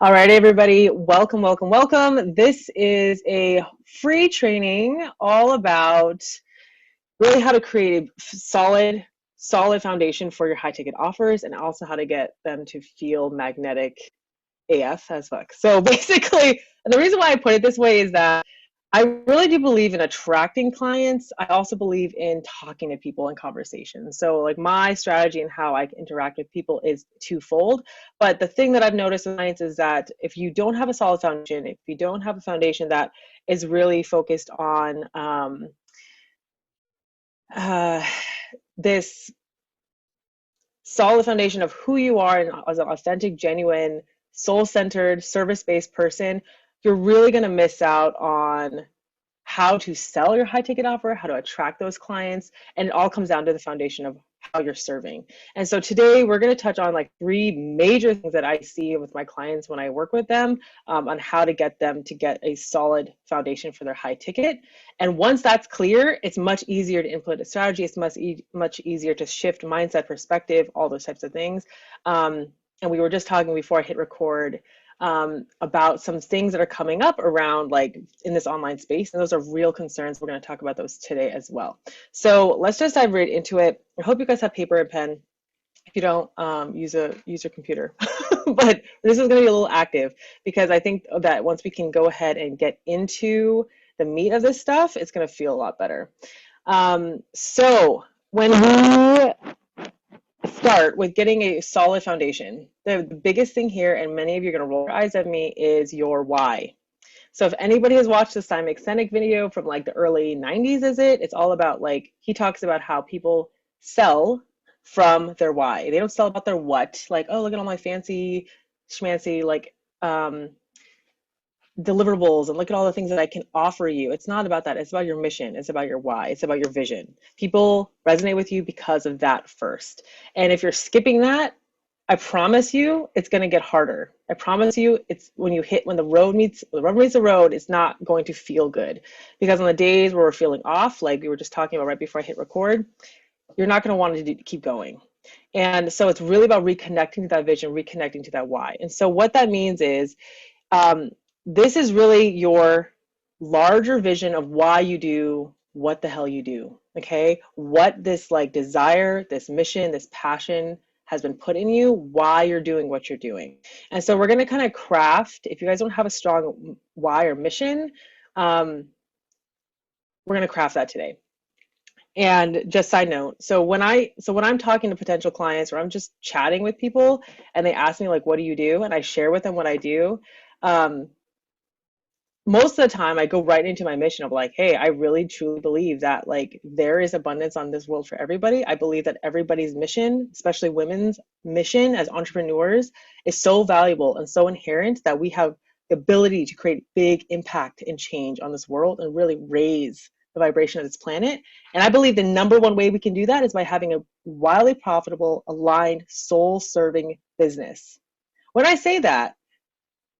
All right, everybody, welcome, welcome, welcome. This is a free training all about really how to create a solid foundation for your high ticket offers and also how to get them to feel magnetic AF as fuck. So basically, and the reason why I put it this way is that I really do believe in attracting clients. I also believe in talking to people in conversation. So like my strategy and how I interact with people is twofold. But the thing that I've noticed with clients is that if you don't have a solid foundation, if you don't have a foundation that is really focused on uh, this solid foundation of who you are and as an authentic, genuine, soul-centered, service-based person, you're really going to miss out on how to sell your high ticket offer, how to attract those clients, and it all comes down to the foundation of how you're serving. And so today we're going to touch on like three major things that I see with my clients when I work with them on how to get them to get a solid foundation for their high ticket. And once that's clear, it's much easier to implement a strategy. It's much easier to shift mindset, perspective, all those types of things. And we were just talking before I hit record about some things that are coming up around like in this online space. And those are real concerns. We're going to talk about those today as well. So let's just dive right into it. I hope you guys have paper and pen. If you don't, use your computer. But this is going to be a little active because I think that once we can go ahead and get into the meat of this stuff, it's going to feel a lot better. So when we start with getting a solid foundation, the biggest thing here, and many of you are going to roll your eyes at me, is your why. So if anybody has watched the Simon Sinek video from like the early 90s, it's all about like, he talks about how people sell from their why. They don't sell about their what, like, oh, look at all my fancy schmancy like deliverables and look at all the things that I can offer you. It's not about that. It's about your mission. It's about your why. It's about your vision. People resonate with you because of that first. And if you're skipping that, I promise you it's going to get harder. I promise you it's when the rubber meets the road, it's not going to feel good. Because on the days where we're feeling off, like we were just talking about right before I hit record, you're not going to want to keep going. And so it's really about reconnecting to that vision, reconnecting to that why. And so what that means is this is really your larger vision of why you do what the hell you do, okay? What this like desire, this mission, this passion has been put in you, why you're doing what you're doing. And so we're gonna kind of craft, if you guys don't have a strong why or mission, we're gonna craft that today. And just side note, so when I'm talking to potential clients or I'm just chatting with people and they ask me like, what do you do? And I share with them what I do, most of the time I go right into my mission of like, hey, I really truly believe that like there is abundance on this world for everybody. I believe that everybody's mission, especially women's mission as entrepreneurs, is so valuable and so inherent that we have the ability to create big impact and change on this world and really raise the vibration of this planet. And I believe the number one way we can do that is by having a wildly profitable, aligned, soul-serving business. When I say that,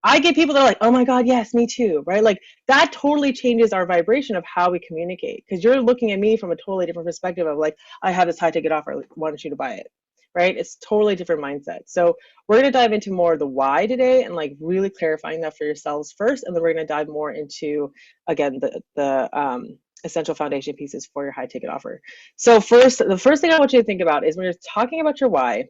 I get people that are like, oh my God, yes, me too, right? Like that totally changes our vibration of how we communicate because you're looking at me from a totally different perspective of like, I have this high ticket offer, why don't you to buy it, right? It's totally different mindset. So we're gonna dive into more of the why today and like really clarifying that for yourselves first. And then we're gonna dive more into, again, the essential foundation pieces for your high ticket offer. So the first thing I want you to think about is when you're talking about your why,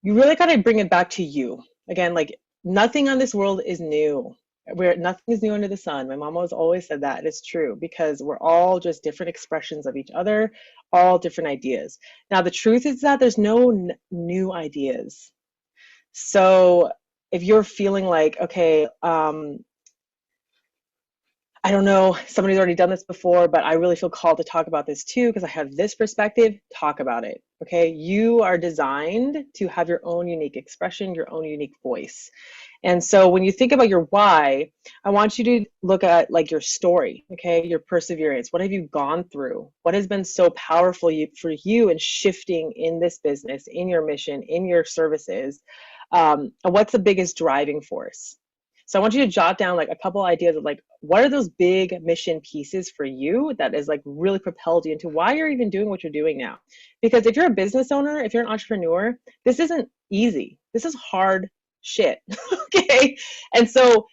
you really gotta bring it back to you. Again, like nothing on this world is new. Nothing is new under the sun. My mom has always said that. It's true because we're all just different expressions of each other, all different ideas. Now, the truth is that there's no new ideas. So if you're feeling like, okay, I don't know, somebody's already done this before, but I really feel called to talk about this too because I have this perspective, talk about it, okay? You are designed to have your own unique expression, your own unique voice. And so when you think about your why, I want you to look at like your story, okay? Your perseverance. What have you gone through? What has been so powerful for you in shifting in this business, in your mission, in your services? And what's the biggest driving force? So I want you to jot down like a couple ideas of like, what are those big mission pieces for you that is like really propelled you into why you're even doing what you're doing now? Because if you're a business owner, if you're an entrepreneur, this isn't easy. This is hard shit. Okay. And so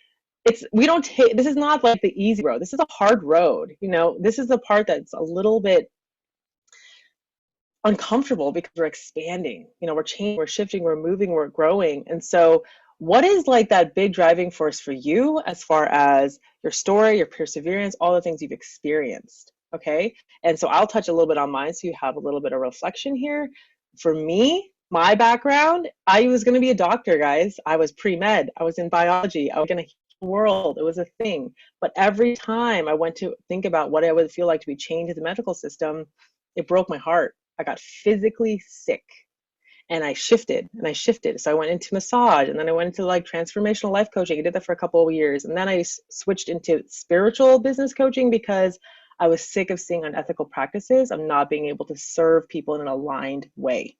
we don't take, this is not like the easy road. This is a hard road. This is the part that's a little bit uncomfortable because we're expanding, we're changing, we're shifting, we're moving, we're growing. And so what is like that big driving force for you as far as your story, your perseverance, all the things you've experienced? Okay. And so I'll touch a little bit on mine so you have a little bit of reflection here. For me, my background, I was going to be a doctor, guys. I was pre-med. I was in biology. I was going to heal the world. It was a thing. But every time I went to think about what it would feel like to be chained to the medical system, it broke my heart. I got physically sick and I shifted and I shifted. So I went into massage and then I went into like transformational life coaching. I did that for a couple of years. And then I switched into spiritual business coaching because I was sick of seeing unethical practices of not being able to serve people in an aligned way,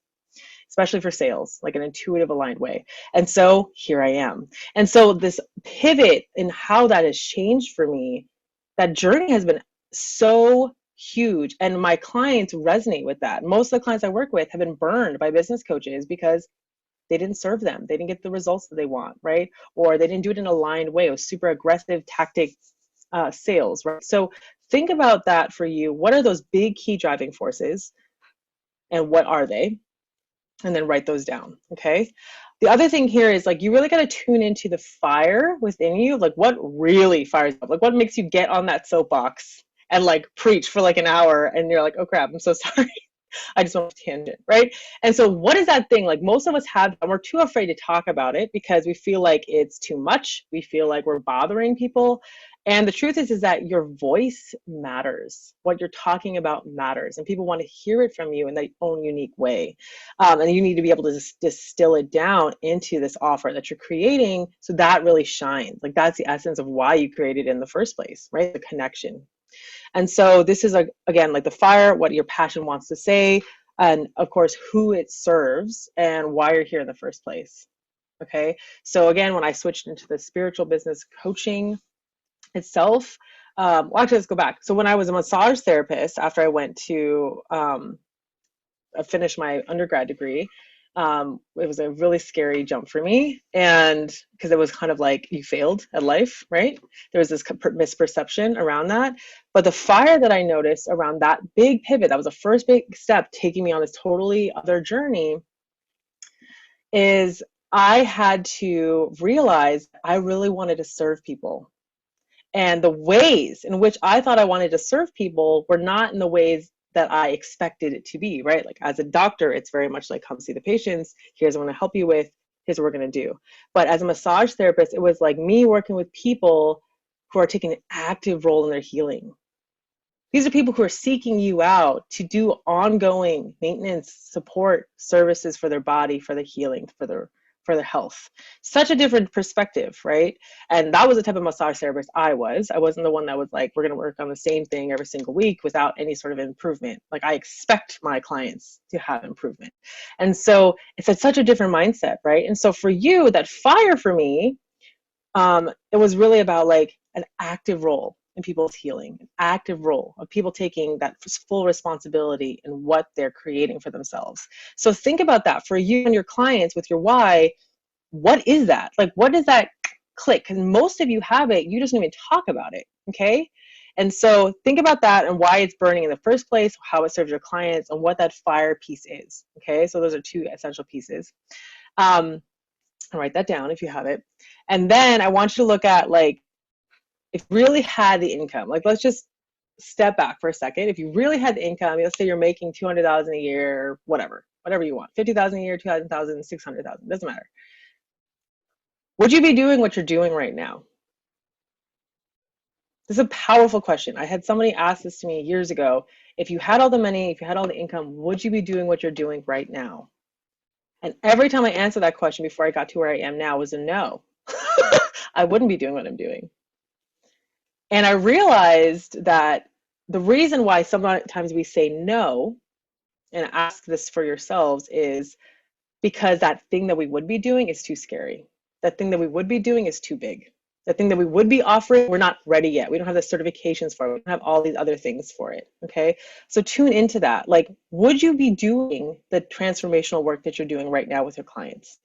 especially for sales, like an intuitive aligned way. And so here I am. And so this pivot in how that has changed for me, that journey has been so huge. And my clients resonate with that. Most of the clients I work with have been burned by business coaches because they didn't serve them. They didn't get the results that they want, right? Or they didn't do it in an aligned way. It was super aggressive tactic sales, right? So think about that for you. What are those big key driving forces and what are they? And then write those down, okay? The other thing here is like you really got to tune into the fire within you, like what really fires up, like what makes you get on that soapbox and like preach for like an hour and you're like, oh crap, I'm so sorry. I just went off tangent, right? And so what is that thing? Like most of us have, and we're too afraid to talk about it because we feel like it's too much. We feel like we're bothering people. And the truth is that your voice matters. What you're talking about matters. And people want to hear it from you in their own unique way. And you need to be able to distill it down into this offer that you're creating so that really shines. Like that's the essence of why you created it in the first place, right? The connection. And so this is, again, like the fire, what your passion wants to say, and of course, who it serves and why you're here in the first place. Okay. So again, when I switched into the spiritual business coaching itself, well, actually, let's go back. So when I was a massage therapist, after I went to finish my undergrad degree, it was a really scary jump for me. And because it was kind of like you failed at life, right? There was this misperception around that. But the fire that I noticed around that big pivot, that was the first big step taking me on this totally other journey, is I had to realize I really wanted to serve people. And the ways in which I thought I wanted to serve people were not in the ways that I expected it to be, right? Like as a doctor, it's very much like come see the patients. Here's what I'm going to help you with. Here's what we're going to do. But as a massage therapist, it was like me working with people who are taking an active role in their healing. These are people who are seeking you out to do ongoing maintenance, support services for their body, for their healing, for their health. Such a different perspective, right? And that was the type of massage therapist I was. I wasn't the one that was like, we're going to work on the same thing every single week without any sort of improvement. Like I expect my clients to have improvement. And so it's such a different mindset, right? And so for you, that fire for me, it was really about like an active role in people's healing, an active role of people taking that full responsibility in what they're creating for themselves. So think about that for you and your clients with your why. What is that? Like, what does that click? Because most of you have it, you just don't even talk about it, okay? And so think about that and why it's burning in the first place, how it serves your clients, and what that fire piece is, okay? So those are two essential pieces. I'll write that down if you have it. And then I want you to look at like, if you really had the income, like let's just step back for a second. If you really had the income, let's say you're making 200,000 a year, whatever you want, 50,000 a year, 200,000, 600,000, doesn't matter. Would you be doing what you're doing right now? This is a powerful question. I had somebody ask this to me years ago. If you had all the money, if you had all the income, would you be doing what you're doing right now? And every time I answered that question before I got to where I am now was a no. I wouldn't be doing what I'm doing. And I realized that the reason why sometimes we say no, and ask this for yourselves, is because that thing that we would be doing is too scary. That thing that we would be doing is too big. The thing that we would be offering, we're not ready yet. We don't have the certifications for it. We don't have all these other things for it, okay? So tune into that. Like, would you be doing the transformational work that you're doing right now with your clients?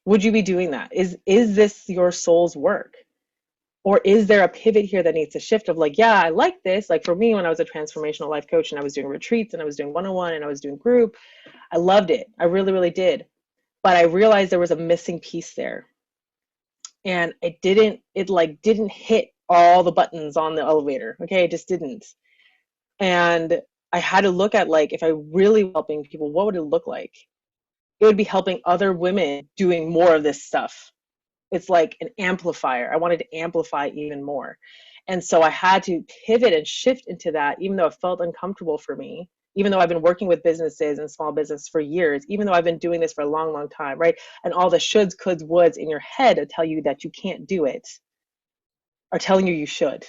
Would you be doing that? Is this your soul's work? Or is there a pivot here that needs to shift of like, yeah, I like this. Like for me, when I was a transformational life coach and I was doing retreats and I was doing one-on-one and I was doing group, I loved it. I really, really did. But I realized there was a missing piece there. And it didn't hit all the buttons on the elevator. Okay, it just didn't. And I had to look at like, if I really were helping people, what would it look like? It would be helping other women doing more of this stuff. It's like an amplifier. I wanted to amplify even more. And so I had to pivot and shift into that, even though it felt uncomfortable for me, even though I've been working with businesses and small business for years, even though I've been doing this for a long, long time, right? And all the shoulds, coulds, woulds in your head to tell you that you can't do it are telling you should.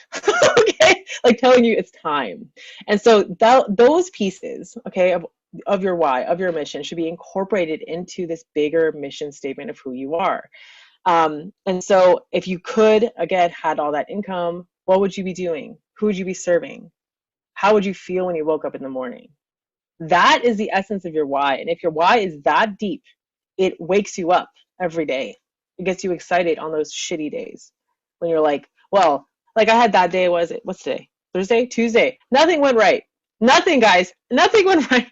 Okay, like telling you it's time. And so those pieces, okay, of your why, of your mission, should be incorporated into this bigger mission statement of who you are. And so if you could, again, had all that income, what would you be doing? Who would you be serving? How would you feel when you woke up in the morning? That is the essence of your why. And if your why is that deep, it wakes you up every day. It gets you excited on those shitty days when you're like, well, like I had that day, was it? What's today? Thursday? Tuesday. Nothing went right. Nothing, guys. Nothing went right.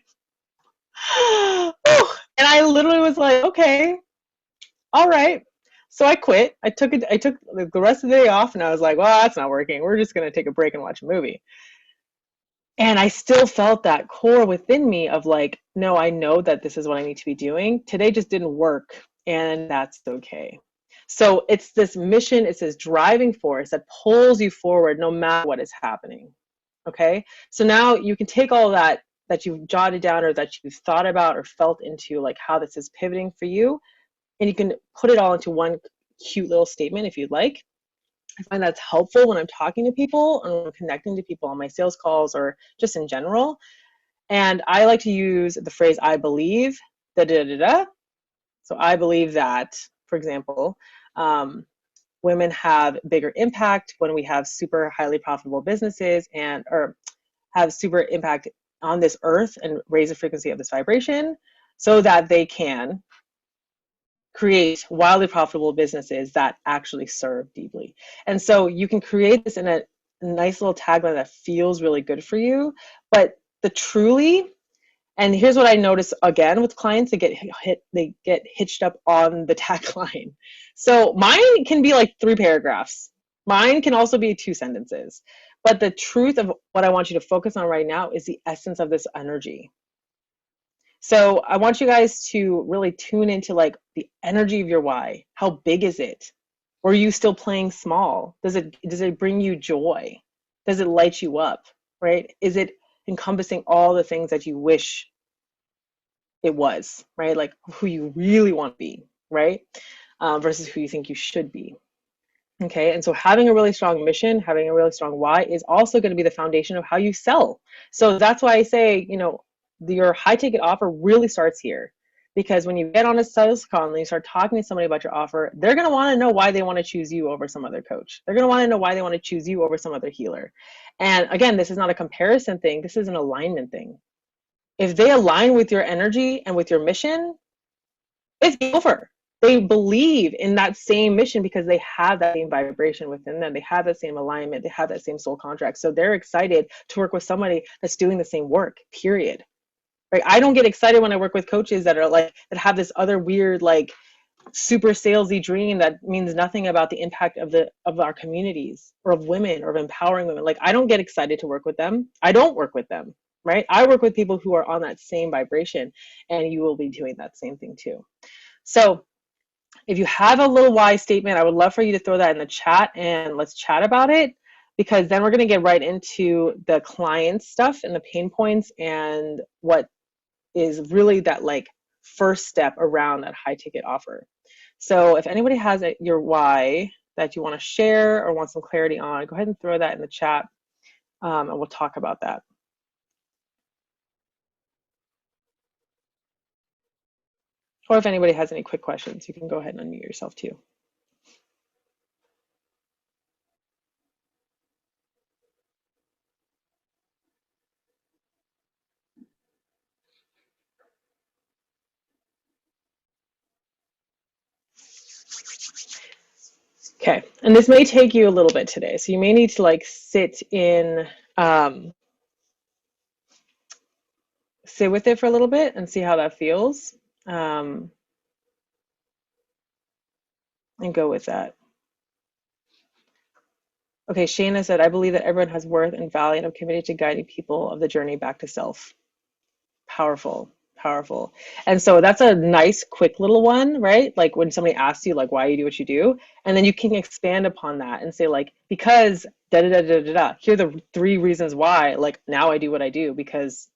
And I literally was like, okay, all right. So I quit. I took the rest of the day off and I was like, well, that's not working. We're just going to take a break and watch a movie. And I still felt that core within me of like, no, I know that this is what I need to be doing. Today just didn't work, and that's okay. So it's this mission, it's this driving force that pulls you forward no matter what is happening. Okay. So now you can take all that you've jotted down or that you've thought about or felt into like how this is pivoting for you, and you can put it all into one cute little statement if you'd like. I find that's helpful when I'm talking to people and when I'm connecting to people on my sales calls or just in general. And I like to use the phrase I believe, da da da da. So I believe that, for example, women have bigger impact when we have super highly profitable businesses and or have super impact on this earth and raise the frequency of this vibration so that they can create wildly profitable businesses that actually serve deeply. And so you can create this in a nice little tagline that feels really good for you, but the truly, and here's what I notice again with clients, they get hitched up on the tagline. So mine can be like 3 paragraphs. Mine can also be 2 sentences. But the truth of what I want you to focus on right now is the essence of this energy. So I want you guys to really tune into like the energy of your why. How big is it? Or are you still playing small? Does it bring you joy? Does it light you up? Right? Is it encompassing all the things that you wish it was, right? Like who you really want to be, right? Versus who you think you should be. Okay, and so having a really strong mission, having a really strong why is also going to be the foundation of how you sell. So that's why I say, your high ticket offer really starts here. Because when you get on a sales call and you start talking to somebody about your offer, they're going to want to know why they want to choose you over some other coach. They're going to want to know why they want to choose you over some other healer. And again, this is not a comparison thing, this is an alignment thing. If they align with your energy and with your mission, it's over. They believe in that same mission because they have that same vibration within them. They have that same alignment. They have that same soul contract. So they're excited to work with somebody that's doing the same work, period. Right? I don't get excited when I work with coaches that are like, that have this other weird, like super salesy dream that means nothing about the impact of our communities or of women or of empowering women. Like I don't get excited to work with them. I don't work with them, right? I work with people who are on that same vibration, and you will be doing that same thing too. So if you have a little why statement, I would love for you to throw that in the chat and let's chat about it, because then we're going to get right into the client stuff and the pain points and what is really that like first step around that high ticket offer. So if anybody has your why that you want to share or want some clarity on, go ahead and throw that in the chat, and we'll talk about that. Or if anybody has any quick questions, you can go ahead and unmute yourself too. Okay, and this may take you a little bit today, so you may need to like um, sit with it for a little bit and see how that feels, um, and go with that. Okay, Shayna said, I believe that everyone has worth and value, and I'm committed to guiding people of the journey back to self. Powerful, powerful. And so that's a nice, quick little one, right? Like when somebody asks you, like, why you do what you do, and then you can expand upon that and say, like, because da da da da da da. Here are the three reasons why, like, now I do what I do because,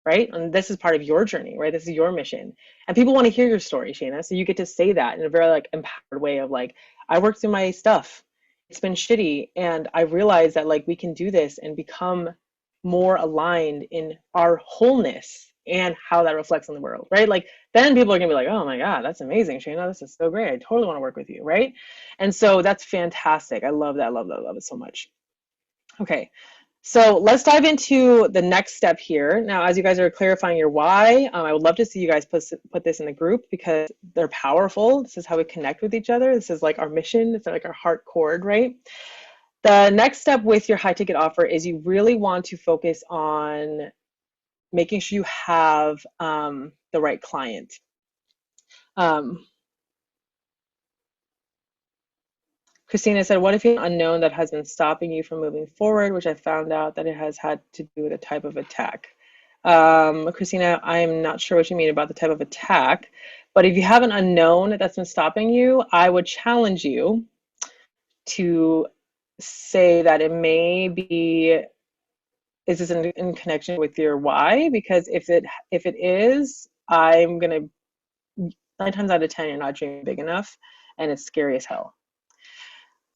right? And this is part of your journey, right? This is your mission. And people want to hear your story, Shayna. So you get to say that in a very like empowered way of like, I worked through my stuff. It's been shitty. And I realized that like we can do this and become more aligned in our wholeness and how that reflects on the world, right? Like then people are gonna be like, oh my God, that's amazing, Shayna. This is so great. I totally want to work with you, right? And so that's fantastic. I love that, love that, love it so much. Okay, so let's dive into the next step here. Now, as you guys are clarifying your why, I would love to see you guys put this in the group because they're powerful. This is how we connect with each other. This is like our mission. It's like our heart chord, right? The next step with your high ticket offer is you really want to focus on making sure you have the right client. Um, Christina said, what if you're an unknown that has been stopping you from moving forward, which I found out that it has had to do with a type of attack. Christina, I'm not sure what you mean about the type of attack, but if you have an unknown that's been stopping you, I would challenge you to say that it may be, is this in connection with your why? Because if it is, I'm gonna 9 times out of 10, you're not dreaming big enough, and it's scary as hell.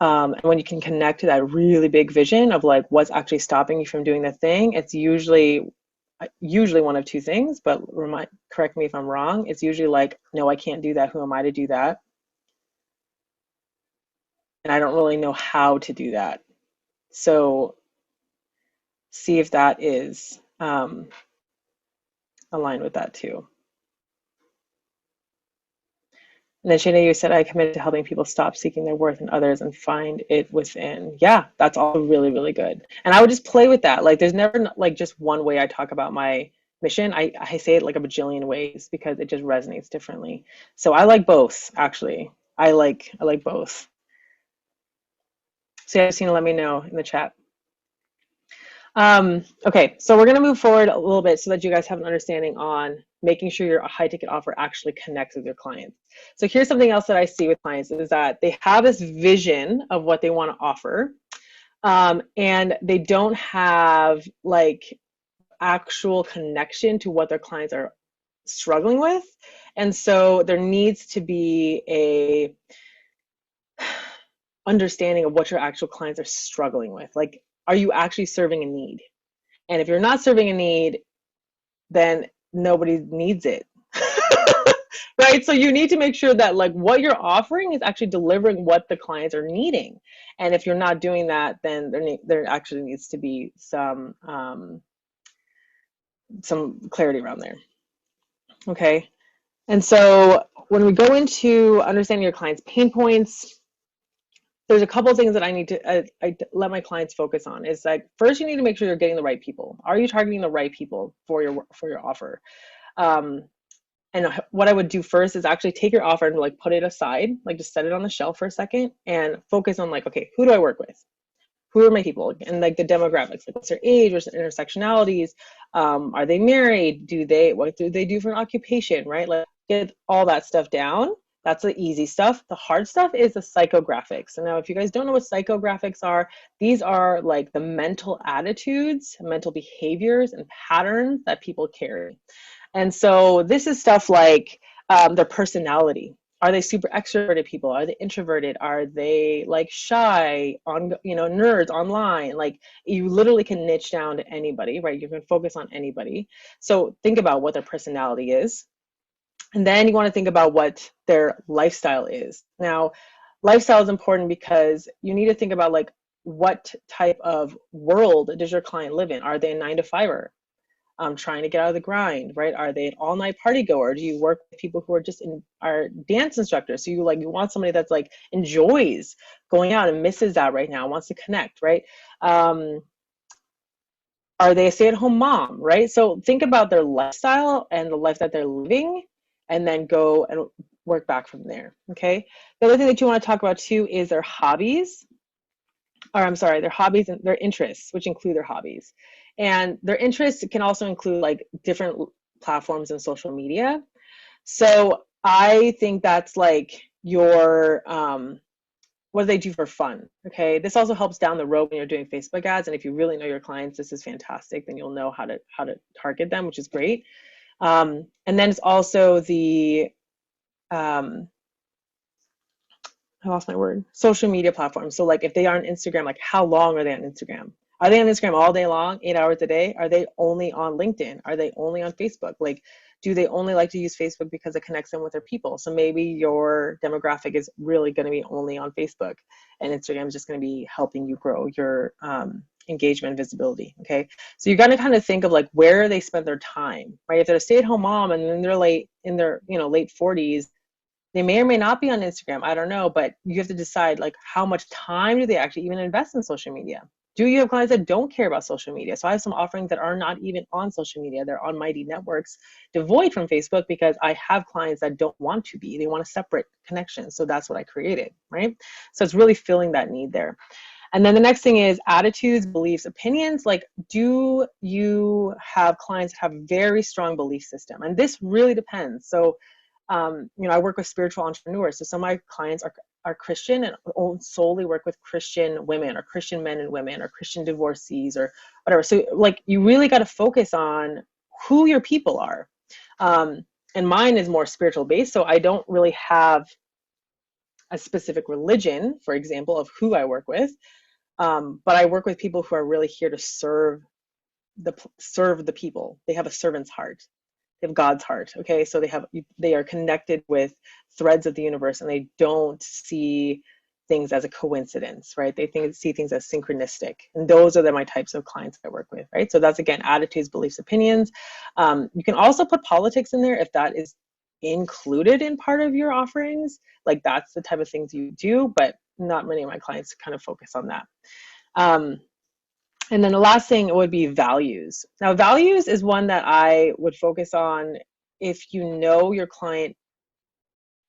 And when you can connect to that really big vision of like what's actually stopping you from doing the thing, it's usually one of two things, but correct me if I'm wrong. It's usually like, no, I can't do that. Who am I to do that? And I don't really know how to do that. So see if that is aligned with that too. And then Shana, you said I committed to helping people stop seeking their worth in others and find it within. Yeah, that's all really, really good. And I would just play with that. Like there's never like just one way I talk about my mission. I say it like a bajillion ways because it just resonates differently. So I like both, actually. I like both. So yeah, Christina, let me know in the chat. Okay, so we're gonna move forward a little bit so that you guys have an understanding on making sure your high ticket offer actually connects with your clients. So here's something else that I see with clients is that they have this vision of what they want to offer, and they don't have like actual connection to what their clients are struggling with. And so there needs to be a understanding of what your actual clients are struggling with. Like, are you actually serving a need? And if you're not serving a need, then nobody needs it. Right? So you need to make sure that like what you're offering is actually delivering what the clients are needing. And if you're not doing that, then there actually needs to be some clarity around there. Okay. And so when we go into understanding your clients' pain points, there's a couple of things that I need to I let my clients focus on. Is like first you need to make sure you're getting the right people. Are you targeting the right people for your offer? And what I would do first is actually take your offer and like put it aside, like just set it on the shelf for a second and focus on like, okay, who do I work with? Who are my people? And like the demographics, like what's their age, what's their intersectionalities? Are they married? What do they do for an occupation, right? Like get all that stuff down. That's the easy stuff. The hard stuff is the psychographics. So now if you guys don't know what psychographics are, these are like the mental attitudes, mental behaviors and patterns that people carry. And so this is stuff like their personality. Are they super extroverted people? Are they introverted? Are they like shy on, nerds online? Like you literally can niche down to anybody, right? You can focus on anybody. So think about what their personality is. And then you want to think about what their lifestyle is. Now, lifestyle is important because you need to think about like what type of world does your client live in? Are they a 9 to 5er? trying to get out of the grind, right? Are they an all-night party goer? Do you work with people who are just are dance instructors? So you want somebody that's like enjoys going out and misses that right now, wants to connect, right? Are they a stay-at-home mom, right? So think about their lifestyle and the life that they're living, and then go and work back from there. Okay. The other thing that you want to talk about too is their hobbies, or I'm sorry, their hobbies and their interests, which include their hobbies. And their interests can also include like different platforms and social media. So I think that's like your what do they do for fun? Okay, this also helps down the road when you're doing Facebook ads. And if you really know your clients, this is fantastic. Then you'll know how to target them, which is great. And then it's also the I lost my word. Social media platforms. So like if they are on Instagram, like how long are they on Instagram? Are they on Instagram all day long, 8 hours a day? Are they only on LinkedIn? Are they only on Facebook? Like, do they only like to use Facebook because it connects them with their people? So maybe your demographic is really going to be only on Facebook, and Instagram is just going to be helping you grow your engagement and visibility. Okay, so you got to kind of think of like where they spend their time, right? If they're a stay-at-home mom and then they're late in their late 40s, they may or may not be on Instagram. I don't know, but you have to decide like how much time do they actually even invest in social media? Do you have clients that don't care about social media? So I have some offerings that are not even on social media. They're on Mighty Networks, devoid from Facebook, because I have clients that don't want to be. They want a separate connection. So that's what I created, right? So it's really filling that need there. And then the next thing is attitudes, beliefs, opinions. Like, do you have clients that have a very strong belief system? And this really depends. So I work with spiritual entrepreneurs. So some of my clients are Christian and solely work with Christian women or Christian men and women or Christian divorcees or whatever. So like you really got to focus on who your people are. And mine is more spiritual based. So I don't really have a specific religion, for example, of who I work with. But I work with people who are really here to serve the people. They have a servant's heart. They have God's heart. Okay, so they are connected with threads of the universe, and they don't see things as a coincidence, right? They see things as synchronistic, and those are my types of clients I work with, right? So that's again attitudes, beliefs, opinions. You can also put politics in there if that is included in part of your offerings. Like that's the type of things you do, but not many of my clients kind of focus on that. And then the last thing would be values. Now, values is one that I would focus on if you know your client,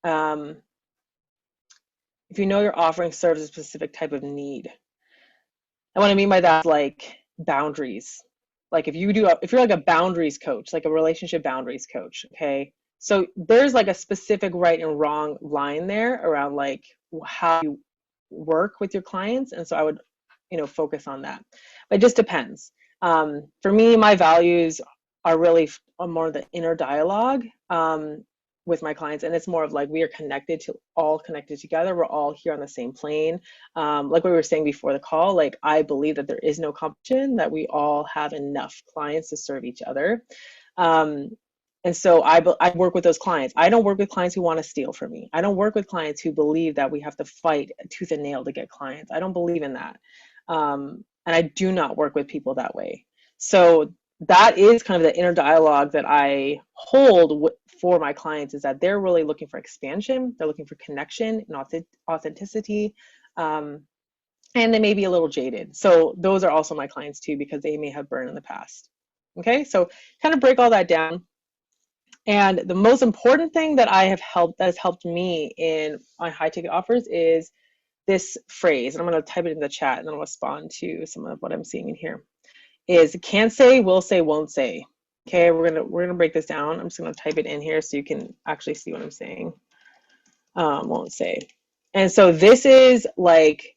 if you know your offering serves a specific type of need. And what I mean by that is like boundaries. Like if you're like a boundaries coach, like a relationship boundaries coach, okay? So there's like a specific right and wrong line there around like how you work with your clients. And so I would focus on that. But it just depends. For me, my values are really more the inner dialogue with my clients, and it's more of like we are all connected together. We're all here on the same plane. Like we were saying before the call, like I believe that there is no competition, that we all have enough clients to serve each other. And so I work with those clients. I don't work with clients who want to steal from me. I don't work with clients who believe that we have to fight tooth and nail to get clients. I don't believe in that. And I do not work with people that way. So that is kind of the inner dialogue that I hold for my clients, is that they're really looking for expansion. They're looking for connection and authenticity. And they may be a little jaded. So those are also my clients too, because they may have burned in the past. Okay, so kind of break all that down. And the most important thing that has helped me in my high ticket offers is this phrase, and I'm going to type it in the chat and then I'll respond to some of what I'm seeing in here, is can't say, will say, won't say. Okay, we're gonna break this down. I'm just gonna type it in here so you can actually see what I'm saying. Won't say. And so this is like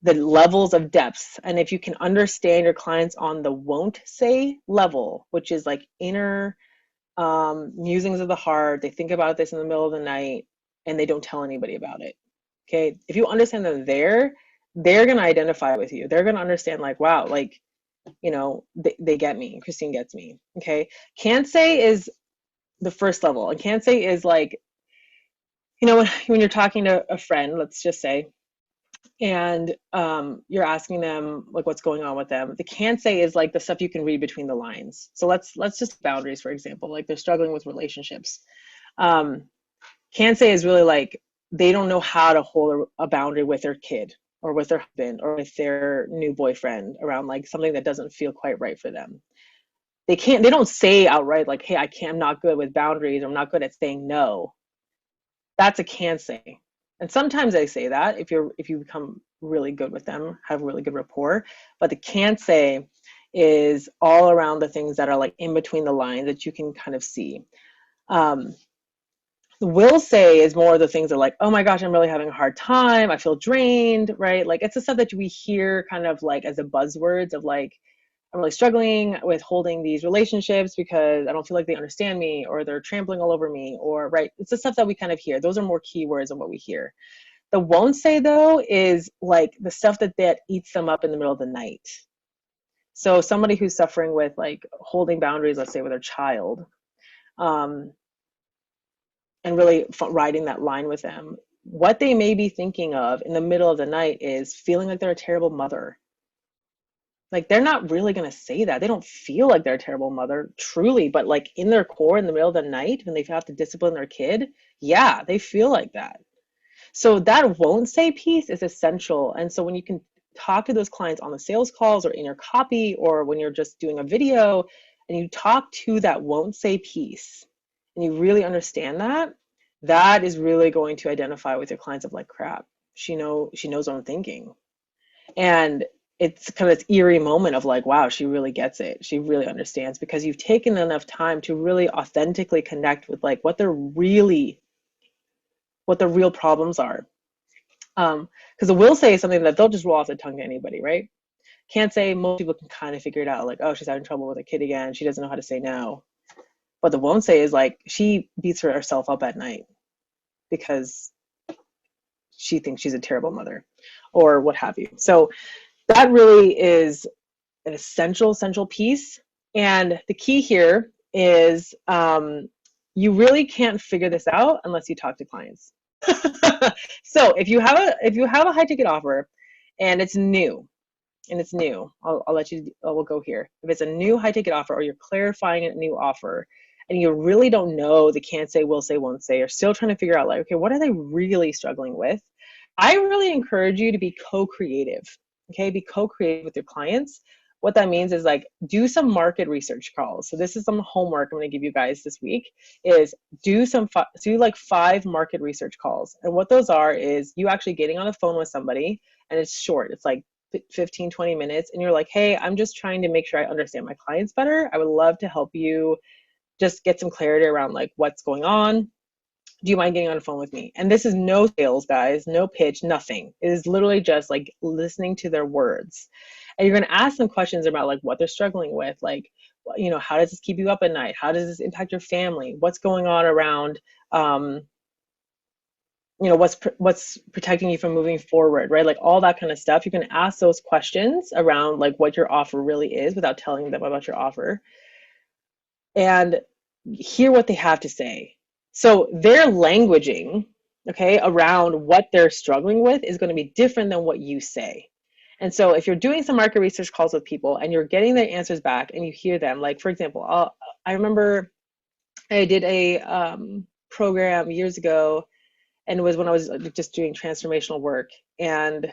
the levels of depth. And if you can understand your clients on the won't say level, which is like inner musings of the heart, they think about this in the middle of the night and they don't tell anybody about it. Okay, if you understand them there, they're going to identify with you. They're going to understand like, wow, like, they get me. Christine gets me. Okay, can't say is the first level. And can't say is like, when you're talking to a friend, let's just say, and you're asking them like what's going on with them. The can't say is like the stuff you can read between the lines. So let's just boundaries, for example, like they're struggling with relationships. Um, can't say is really like they don't know how to hold a boundary with their kid or with their husband or with their new boyfriend around like something that doesn't feel quite right for them. They don't say outright like, hey, I'm not good with boundaries, or I'm not good at saying no. That's a can say. And sometimes they say that if you become really good with them, have really good rapport. But the can't say is all around the things that are like in between the lines that you can kind of see. Um, the will say is more of the things that are like, oh my gosh, I'm really having a hard time. I feel drained, right? Like it's the stuff that we hear kind of like as a buzzwords of like, I'm really struggling with holding these relationships because I don't feel like they understand me, or they're trampling all over me, or right. It's the stuff that we kind of hear. Those are more keywords of what we hear. The won't say though is like the stuff that eats them up in the middle of the night. So somebody who's suffering with like holding boundaries, let's say with their child, um, and really riding that line with them, what they may be thinking of in the middle of the night is feeling like they're a terrible mother. Like they're not really going to say that. They don't feel like they're a terrible mother truly, but like in their core in the middle of the night when they have to discipline their kid, yeah, they feel like that. So that won't say piece is essential. And so when you can talk to those clients on the sales calls or in your copy or when you're just doing a video and you talk to that won't say piece and you really understand that, that is really going to identify with your clients of like, crap, she knows what I'm thinking. And it's kind of this eerie moment of like, wow, she really gets it. She really understands because you've taken enough time to really authentically connect with like what the real problems are. Because the will say is something that they'll just roll off the tongue to anybody, right? Can't say most people can kind of figure it out, like, oh, she's having trouble with a kid again. She doesn't know how to say no. But the won't say is like she beats herself up at night because she thinks she's a terrible mother or what have you. So that really is an essential piece. And the key here is you really can't figure this out unless you talk to clients. So if you have a high ticket offer and it's new, I'll let you, we'll go here. If it's a new high ticket offer or you're clarifying a new offer and you really don't know the can't say, will say, won't say, you're still trying to figure out like, okay, what are they really struggling with? I really encourage you to be co-creative. Okay, be co-creative with your clients. What that means is like do some market research calls. So this is some homework I'm going to give you guys this week is do like 5 market research calls. And what those are is you actually getting on the phone with somebody and it's short. It's like 15-20 minutes and you're like, hey, I'm just trying to make sure I understand my clients better. I would love to help you just get some clarity around like what's going on. Do you mind getting on the phone with me? And this is no sales, guys, no pitch, nothing. It is literally just like listening to their words. And you're going to ask them questions about like what they're struggling with, like, how does this keep you up at night? How does this impact your family? What's going on around um, what's protecting you from moving forward, right? Like all that kind of stuff. You can ask those questions around like what your offer really is without telling them about your offer and hear what they have to say. So their languaging, okay, around what they're struggling with is going to be different than what you say. And so if you're doing some market research calls with people and you're getting their answers back and you hear them, like for example, I remember I did a program years ago and it was when I was just doing transformational work and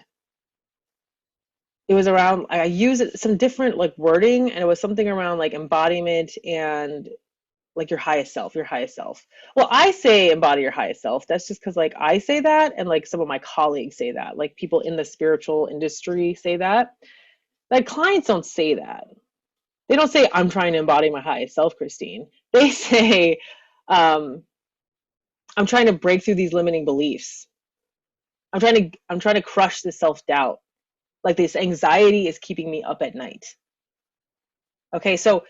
it was around I used some different like wording and it was something around like embodiment and like your highest self. Well, I say embody your highest self. That's just because like I say that and like some of my colleagues say that, like people in the spiritual industry say that. Like clients don't say that. They don't say I'm trying to embody my highest self, Christine. They say um, I'm trying to break through these limiting beliefs. I'm trying to crush the self-doubt. Like this anxiety is keeping me up at night. Okay, so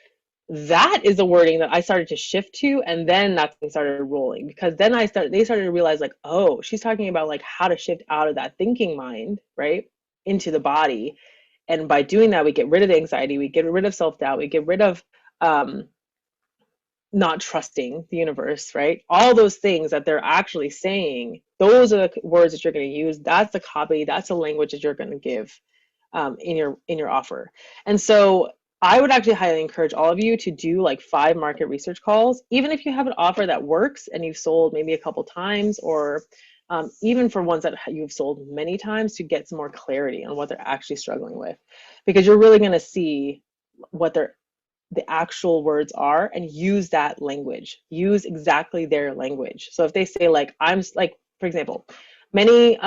that is the wording that I started to shift to, and then that thing started rolling because then they started to realize like, oh, she's talking about like how to shift out of that thinking mind, right, into the body. And by doing that, we get rid of the anxiety, we get rid of self-doubt, we get rid of um, not trusting the universe, right? All those things that they're actually saying, those are the words that you're going to use. That's the copy. That's the language that you're going to give in your offer. And so I would actually highly encourage all of you to do like 5 market research calls, even if you have an offer that works and you've sold maybe a couple times, or even for ones that you've sold many times, to get some more clarity on what they're actually struggling with, because you're really going to see what the actual words are and use that language. Use exactly their language. So if they say like, I'm like, for example, many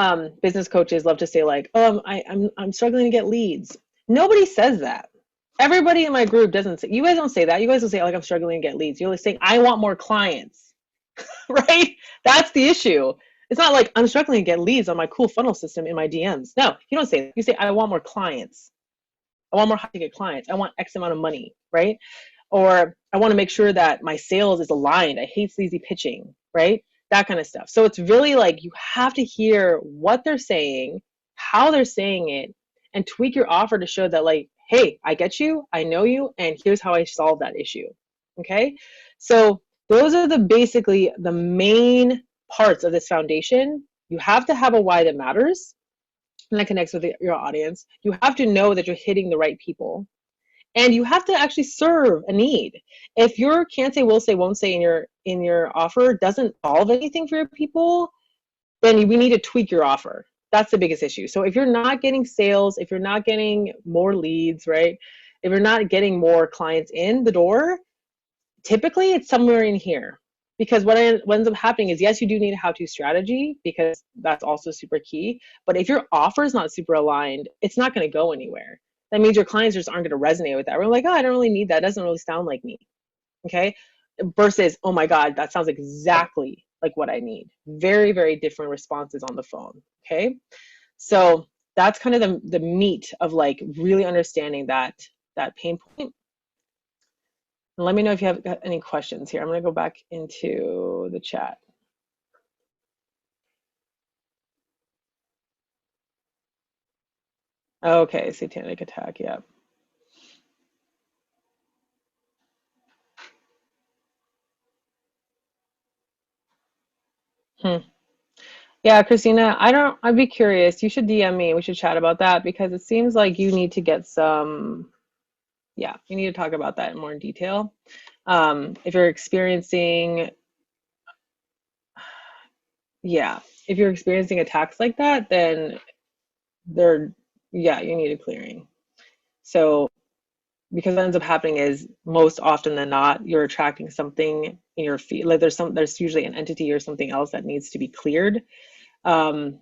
business coaches love to say like, oh, I'm struggling to get leads. Nobody says that. Everybody in my group doesn't say, you guys don't say that. You guys don't say like, I'm struggling to get leads. You're like saying, I want more clients, right? That's the issue. It's not like I'm struggling to get leads on my cool funnel system in my DMs. No, you don't say that. You say, I want more clients. I want more high ticket clients. I want X amount of money, right? Or I want to make sure that my sales is aligned. I hate sleazy pitching, right? That kind of stuff. So it's really like you have to hear what they're saying, how they're saying it, and tweak your offer to show that, like, hey, I get you, I know you, and here's how I solve that issue. Okay. So those are the basically the main parts of this foundation. You have to have a why that matters and that connects with your audience. You have to know that you're hitting the right people, and you have to actually serve a need. If your can't say, will say, won't say in your offer doesn't solve anything for your people, then we need to tweak your offer. That's the biggest issue. So if you're not getting sales, if you're not getting more leads, right? If you're not getting more clients in the door, typically it's somewhere in here. Because what ends up happening is, yes, you do need a how-to strategy, because that's also super key. But if your offer is not super aligned, it's not going to go anywhere. That means your clients just aren't going to resonate with that. We're like, oh, I don't really need that. It doesn't really sound like me. Okay. Versus, oh my God, that sounds exactly like what I need. Very, very different responses on the phone. Okay. So that's kind of the meat of like really understanding that pain point. And let me know if you have got any questions here. I'm going to go back into the chat. Okay, satanic attack. Yeah. Hmm. Yeah, Christina, I'd be curious. You should DM me. We should chat about that, because it seems like you need to get some, yeah, you need to talk about that in more detail. If you're experiencing, yeah, if you're experiencing attacks like that, then they're, yeah, you need a clearing. So, because what ends up happening is, most often than not, you're attracting something in your feed. Like there's usually an entity or something else that needs to be cleared. Um,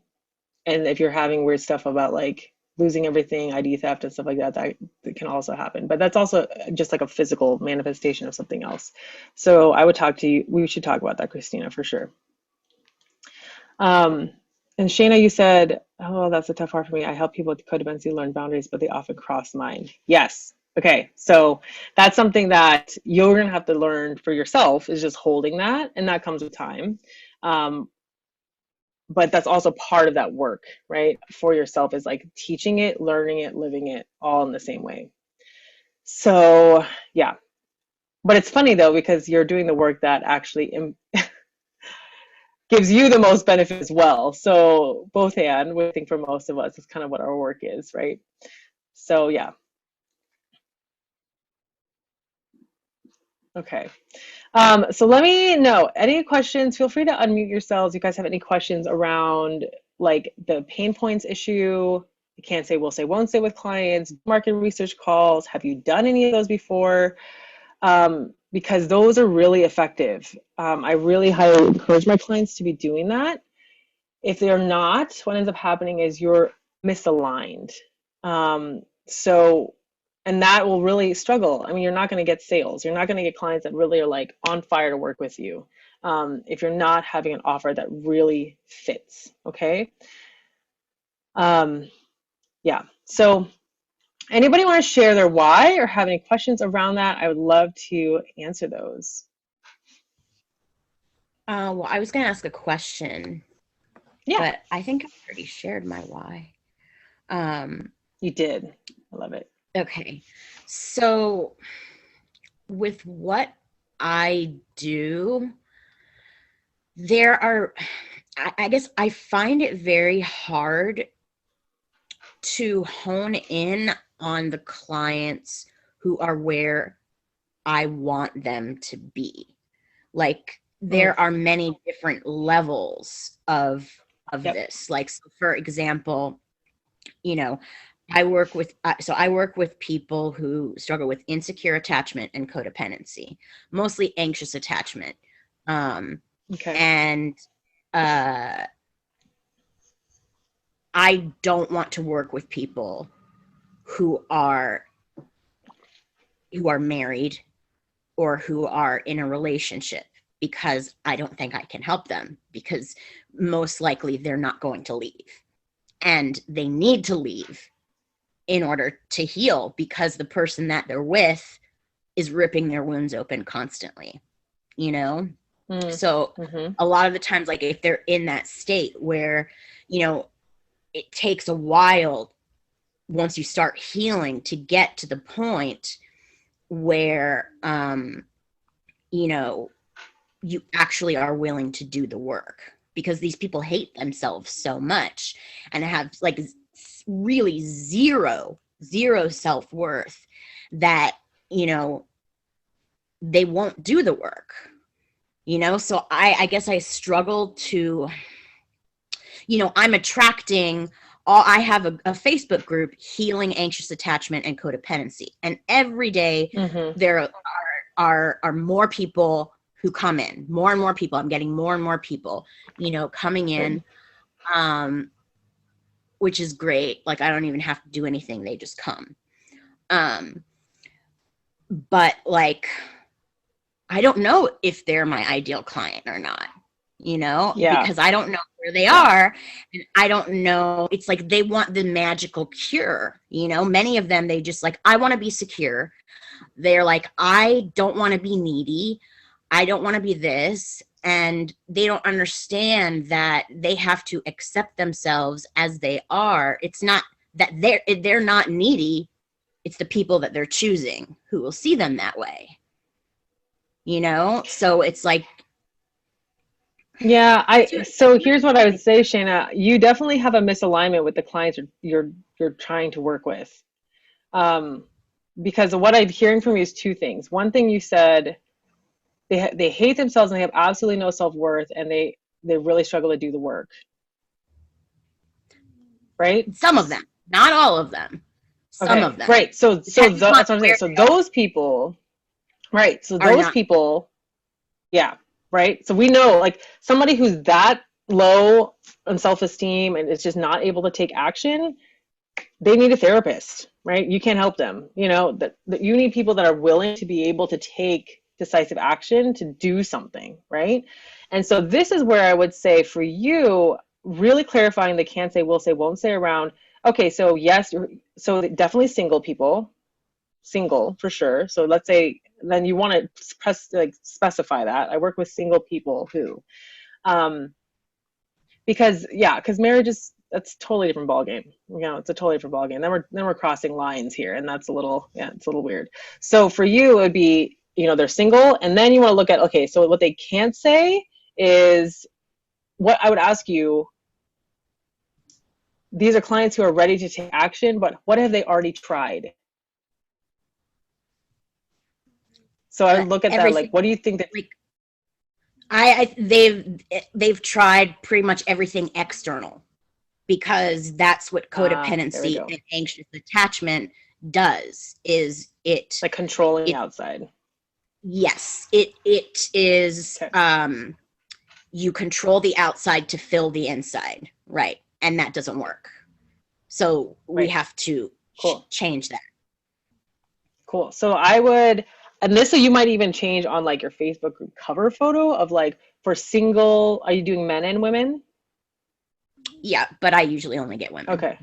and if you're having weird stuff about like losing everything, ID theft and stuff like that, that can also happen. But that's also just like a physical manifestation of something else. So I would talk to you. We should talk about that, Christina, for sure. Um, and Shayna, you said, oh, that's a tough part for me. I help people with codependency learn boundaries, but they often cross mine. Yes. Okay. So that's something that you're going to have to learn for yourself, is just holding that. And that comes with time. Um, but that's also part of that work, right? For yourself, is like teaching it, learning it, living it all in the same way. So, yeah. But it's funny though, because you're doing the work that actually gives you the most benefit as well. So both hand, we think for most of us, is kind of what our work is, right? So yeah. Okay. So let me know any questions. Feel free to unmute yourselves. You guys have any questions around like the pain points issue? You can't say, will say, won't say with clients, market research calls. Have you done any of those before? Because those are really effective. I really highly encourage my clients to be doing that. If they're not, what ends up happening is you're misaligned. So, and that will really struggle. I mean, you're not going to get sales. You're not going to get clients that really are like on fire to work with you, if you're not having an offer that really fits. Okay. Um, yeah. So, anybody want to share their why or have any questions around that? I would love to answer those. Well, I was going to ask a question, Yeah, but I think I already shared my why. you did. I love it. Okay. So with what I do, there are, I guess I find it very hard to hone in on the clients who are where I want them to be. Like Mm, there are many different levels of yep. this. Like so for example, you know, I work with people who struggle with insecure attachment and codependency, mostly anxious attachment. Um, Okay. and uh, I don't want to work with people who are married or who are in a relationship because I don't think I can help them because most likely they're not going to leave and they need to leave in order to heal because the person that they're with is ripping their wounds open constantly, you know? Mm, So mm-hmm. a lot of the times, like if they're in that state where, you know, it takes a while once you start healing to get to the point where, you know, you actually are willing to do the work because these people hate themselves so much and have like really zero self-worth that, you know, they won't do the work, you know? So I guess I struggle to, you know, I'm attracting all, I have a Facebook group, Healing Anxious Attachment and Codependency. And every day Mm-hmm. there are more people who come in, more and more people. I'm getting more and more people, you know, coming Good. in, um, which is great. Like I don't even have to do anything. They just come. Um, but like, I don't know if they're my ideal client or not, you know, Yeah. because I don't know where they Yeah. are. And I don't know. It's like they want the magical cure, you know, many of them, they just like, I want to be secure. They're like, I don't want to be needy. I don't want to be this. And they don't understand that they have to accept themselves as they are. It's not that they're not needy. It's the people that they're choosing who will see them that way, you know? So it's like, Yeah, it's so really here's what I would funny. say, Shayna. You definitely have a misalignment with the clients you're trying to work with. Um, because what I'm hearing from you is two things. One thing you said, they hate themselves and they have absolutely no self-worth and they really struggle to do the work, right? Some of them, not all of them, some Okay, of them, right. depending on That's what I'm saying. where So they those people, right? So are those not. people, yeah, right. So we know like somebody who's that low on self-esteem and is just not able to take action, they need a therapist, right? You can't help them. You know, that you need people that are willing to be able to take decisive action to do something, right? And so this is where I would say for you, really clarifying the can't say, will say, won't say around, okay, so yes, so definitely single people, single for sure. So let's say then you want to like specify that. I work with single people who, um, because yeah, because marriage is that's a totally different ball game. You know, it's a totally different ball game. Then we're crossing lines here, and that's a little yeah, it's a little weird. So for you, it would be you know they're single, and then you want to look at okay, so what they can't say is what I would ask you. These are clients who are ready to take action, but what have they already tried? So I would look at that like, Everything, what do you think that? like they've tried pretty much everything external because that's what Ah, there we codependency go. and anxious attachment does. Is it Like controlling the it outside. yes, it is, Okay, you control the outside to fill the inside, right? And that doesn't work. So we right. have to Cool. change that. Cool. So I would, and this, so you might even change on like your Facebook group cover photo of like for single, are you doing men and women? Yeah, but I usually only get women. Okay.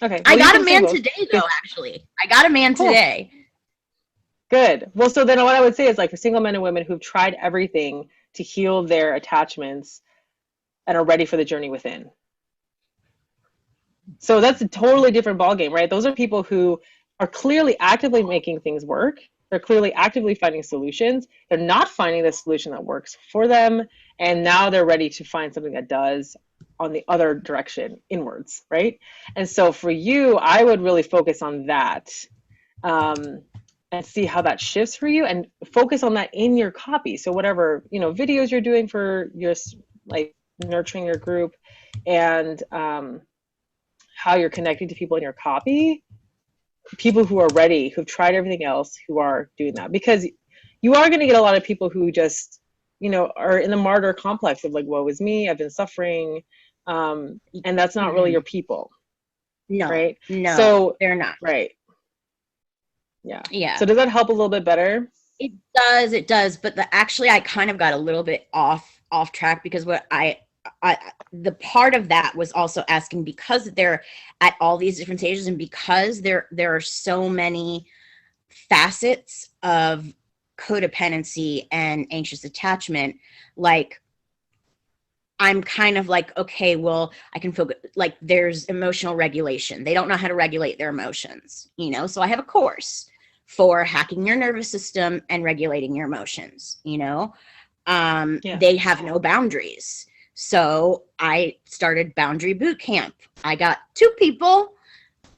Okay. I Well, you got a can say man both. today though, Okay. actually. I got a man Cool. today. Good. Well, so then what I would say is like for single men and women who've tried everything to heal their attachments and are ready for the journey within. So that's a totally different ballgame, right? Those are people who are clearly actively making things work. They're clearly actively finding solutions. They're not finding the solution that works for them. And now they're ready to find something that does on the other direction, inwards, right? And so for you, I would really focus on that, and see how that shifts for you, and focus on that in your copy. So whatever, videos you're doing for your, like, nurturing your group, and how you're connecting to people in your copy, people who are ready, who've tried everything else, who are doing that. Because you are going to get a lot of people who just, are in the martyr complex of like, woe is me, I've been suffering. And that's not really your people. No, right? no, So, they're not. right. Yeah. Yeah. So does that help a little bit better? It does. But actually, I kind of got a little bit off track, because what the part of that was also asking, because they're at all these different stages, and because there are so many facets of codependency and anxious attachment, like, I'm kind of like, okay, well, I can focus, like, there's emotional regulation. They don't know how to regulate their emotions, so I have a course for hacking your nervous system and regulating your emotions. Yeah. They have no boundaries. So I started Boundary Boot Camp. I got 2 people,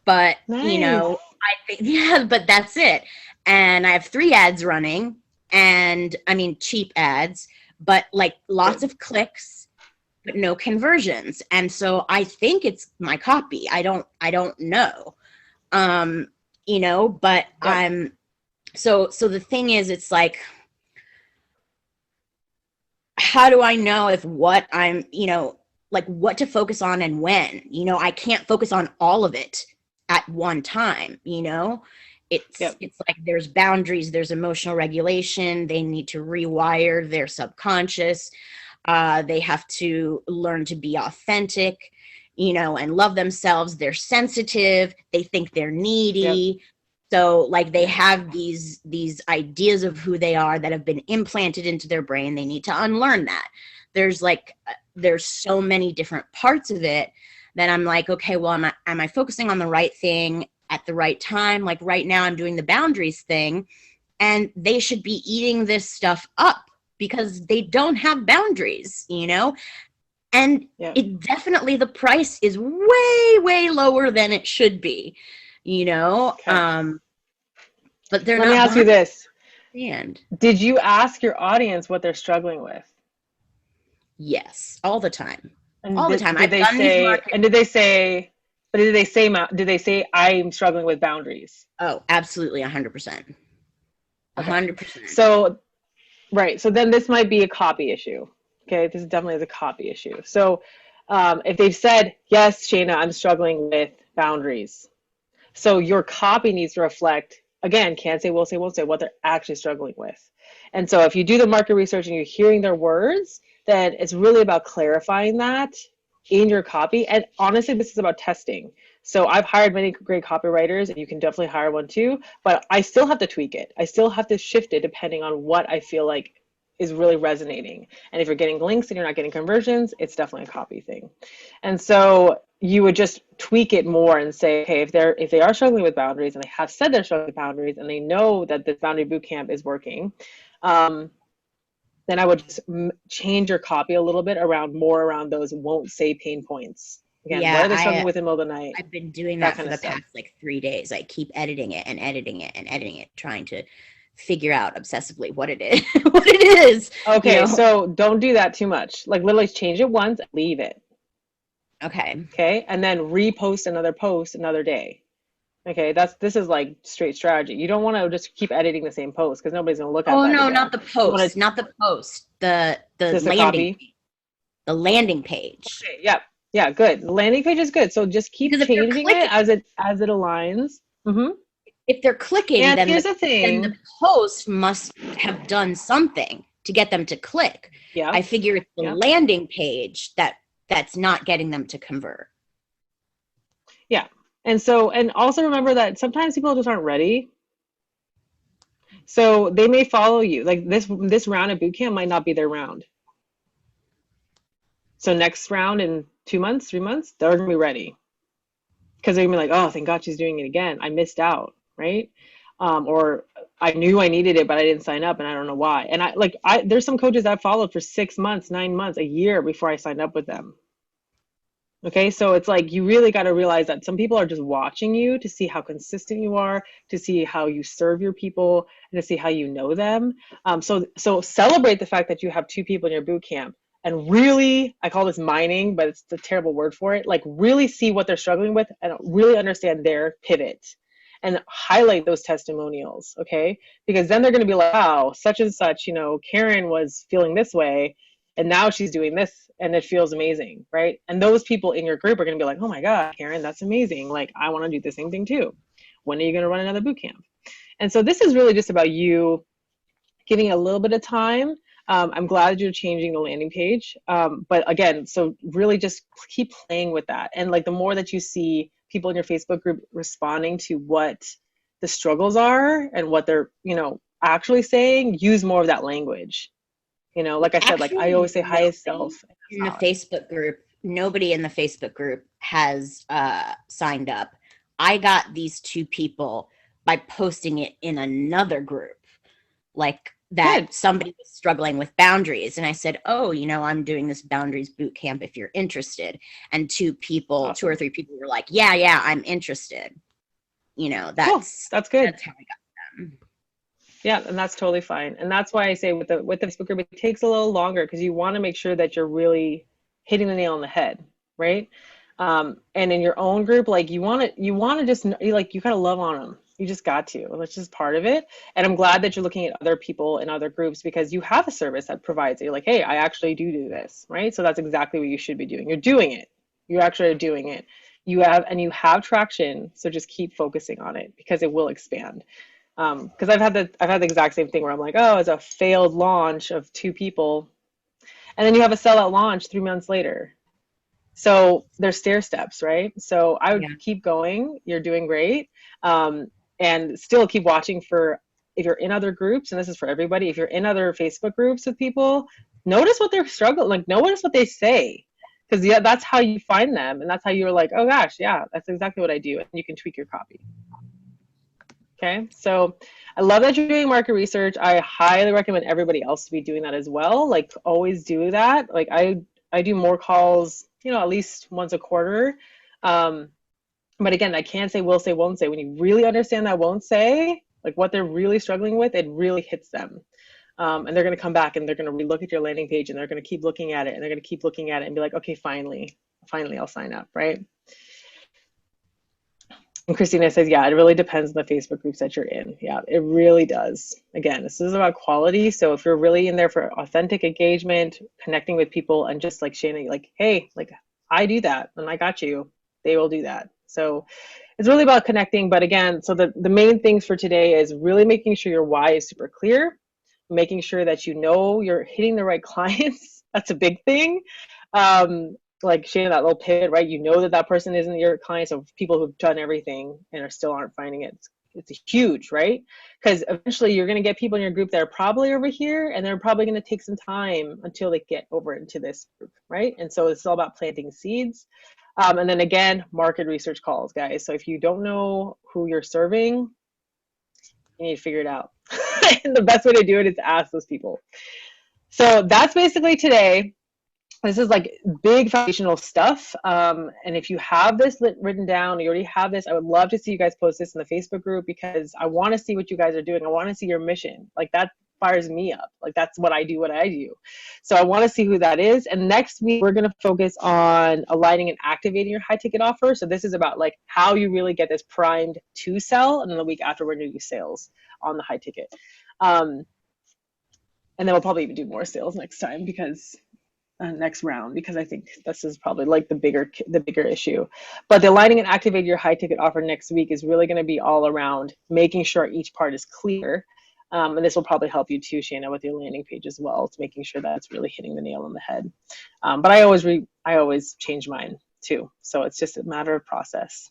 but Nice. I think, yeah, but that's it. And I have 3 ads running, and I mean, cheap ads, but like lots of clicks, but no conversions. And so I think it's my copy. I don't know. But Yep. so the thing is, it's like, how do I know if what I'm, like, what to focus on and when? I can't focus on all of it at one time. It's Yep. it's like there's boundaries, there's emotional regulation. They need to rewire their subconscious. They have to learn to be authentic, and love themselves. They're sensitive. They think they're needy. Yep. So, like, they have these ideas of who they are that have been implanted into their brain. They need to unlearn that. There's so many different parts of it that I'm like, okay, well, am I focusing on the right thing at the right time? Like, right now I'm doing the boundaries thing, and they should be eating this stuff up because they don't have boundaries, and Yep. it definitely, the price is way, way lower than it should be, Okay. but they're Let me not ask you buying this. it. Did you ask your audience what they're struggling with? Yes, all the time. And All the did, time. did I've they done these say, market. and did they say, but did they say I'm struggling with boundaries? Oh, absolutely, 100%. Okay. 100%. So, right. So then this might be a copy issue. Okay. This is definitely a copy issue. So, if they've said, yes, Shayna, I'm struggling with boundaries. So your copy needs to reflect, again, can't say, will say, won't say, what they're actually struggling with. And so if you do the market research and you're hearing their words, then it's really about clarifying that in your copy. And honestly, this is about testing. So I've hired many great copywriters, and you can definitely hire one too, but I still have to tweak it. I still have to shift it depending on what I feel like is really resonating. And if you're getting links and you're not getting conversions, it's definitely a copy thing. And so you would just tweak it more and say, okay, if they are struggling with boundaries, and they have said they're struggling with boundaries, and they know that this boundary boot camp is working, then I would just change your copy a little bit more around those won't say pain points. Again, what Yeah, are they struggling with in the middle of the night? I've been doing That that for kind of the stuff. past like 3 days. I keep editing it and editing it and editing it, trying to figure out obsessively what it is. What it is, Okay, so don't do that too much. Like, literally change it once, leave it. Okay. Okay, and then repost another post another day. Okay, this is like straight strategy. You don't want to just keep editing the same post, because nobody's going to look at Oh that no, again. not the post, not the post. The Just a landing copy. the landing page. Okay, yeah, good. Landing page is good. So just keep Because if they're changing it clicking, as it aligns. if they're clicking, And then here's the then the thing. post must have done something to get them to click. Yeah, I figure it's the yeah, landing page that's not getting them to convert. yeah. And also remember that sometimes people just aren't ready. So they may follow you. Like this round at boot camp might not be their round. So next round in 2 months, 3 months, they're gonna be ready. Because they're gonna be like, oh, thank God she's doing it again. I missed out, right? Or I knew I needed it, but I didn't sign up and I don't know why. And I there's some coaches I followed for 6 months, 9 months, a year before I signed up with them. Okay, so it's like you really got to realize that some people are just watching you to see how consistent you are, to see how you serve your people, and to see how you know them. So celebrate the fact that you have two people in your boot camp, and really, I call this mining, but it's the terrible word for it. Like really see what they're struggling with and really understand their pivot, and highlight those testimonials. Okay, because then they're going to be like, wow, such and such, Karen was feeling this way and now she's doing this and it feels amazing, right? And those people in your group are going to be like, oh my god, Karen, that's amazing, like I want to do the same thing too. When are you going to run another boot camp? And so this is really just about you giving a little bit of time. I'm glad you're changing the landing page, but again, so really just keep playing with that. And like the more that you see people in your Facebook group responding to what the struggles are and what they're actually saying, use more of that language. Like I said, like I Actually, always say highest self. in the Facebook group, nobody in the Facebook group has signed up. I got these two people by posting it in another group, like that Good. somebody was struggling with boundaries. And I said, oh, I'm doing this boundaries boot camp if you're interested. And two Awesome. or three people were like, yeah, I'm interested. Cool. That's That's good. how I got them. Yeah, and that's totally fine. And that's why I say with the Facebook group, it takes a little longer because you want to make sure that you're really hitting the nail on the head, right? And in your own group, like you want to just like you gotta love on them. You just got to. That's just part of it. And I'm glad that you're looking at other people in other groups because you have a service that provides it. You're like, hey, I actually do this, right? So that's exactly what you should be doing. You're doing it. You actually are doing it. You have traction. So just keep focusing on it because it will expand. Because I've had the exact same thing where I'm like, oh, it's a failed launch of two people, and then you have a sellout launch 3 months later. So there's stair steps, right? So I would Yeah. keep going. You're doing great, and still keep watching for if you're in other groups, and this is for everybody. If you're in other Facebook groups with people, notice what they're struggling. Like notice what they say, because yeah, that's how you find them, and that's how you're like, oh gosh, yeah, that's exactly what I do, and you can tweak your copy. Okay, so I love that you're doing market research. I highly recommend everybody else to be doing that as well. Like always do that. Like I do more calls, at least once a quarter. Um, but again, I can't say will say, won't say. When you really understand that won't say, like what they're really struggling with, it really hits them. And they're going to come back and they're going to relook at your landing page and they're going to keep looking at it and they're going to keep looking at it and be like, okay, finally I'll sign up, right? And Christina says, yeah, it really depends on the Facebook groups that you're in. Yeah, it really does. Again, this is about quality. So if you're really in there for authentic engagement, connecting with people, and just like Shana, like, hey, like I do that and I got you, they will do that. So it's really about connecting. But again, so the main things for today is really making sure your why is super clear, making sure that you know you're hitting the right clients. That's a big thing. Like Shane, that little pivot, right? You know that person isn't your client. So people who've done everything and are still aren't finding it, it's huge, right? Because eventually you're going to get people in your group that are probably over here and they're probably going to take some time until they get over into this group, right? And so it's all about planting seeds. And then again, market research calls, guys. So if you don't know who you're serving, you need to figure it out. And the best way to do it is to ask those people. So that's basically today. This is like big foundational stuff. And if you have this written down, you already have this, I would love to see you guys post this in the Facebook group because I want to see what you guys are doing. I want to see your mission. Like that fires me up. Like that's what I do, So I want to see who that is. And next week, we're going to focus on aligning and activating your high ticket offer. So this is about like how you really get this primed to sell. And then the week after, we're going to do sales on the high ticket. And then we'll probably even do more sales next time because next round, because I think this is probably like the bigger issue. But the aligning and activate your high ticket offer next week is really going to be all around making sure each part is clear. And this will probably help you too, Shana, with your landing page as well. It's making sure that it's really hitting the nail on the head. But I always change mine too. So it's just a matter of process.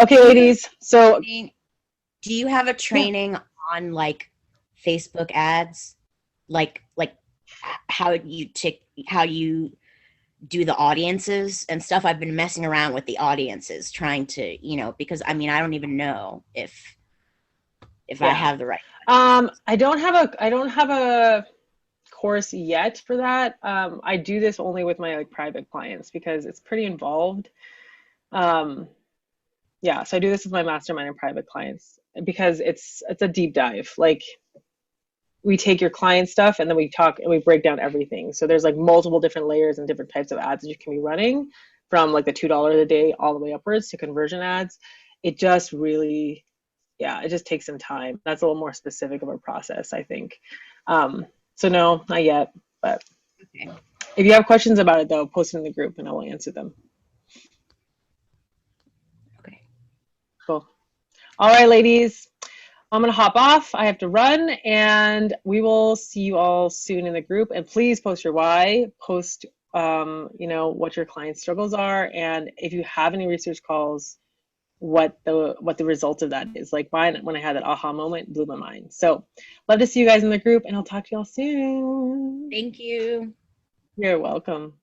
Okay, ladies. So do you have a training on like Facebook ads? Like how you do the audiences and stuff? I've been messing around with the audiences trying to, because I don't even know if if I Yeah. have the right. I don't have a course yet for that. I do this only with my like private clients because it's pretty involved. Um, yeah, so I do this with my mastermind and private clients because it's a deep dive. Like we take your client stuff and then we talk and we break down everything. So there's like multiple different layers and different types of ads that you can be running from like the $2 a day all the way upwards to conversion ads. It just really, yeah, it just takes some time. That's a little more specific of a process, I think. So no, not yet. But Okay. if you have questions about it though, post it in the group and I will answer them. Okay. Cool. All right, ladies. I'm gonna hop off. I have to run, and we will see you all soon in the group. And please post your why. Post, what your client struggles are, and if you have any research calls, what the result of that is. Like mine, when I had that aha moment, blew my mind. So, love to see you guys in the group, and I'll talk to y'all soon. Thank you. You're welcome.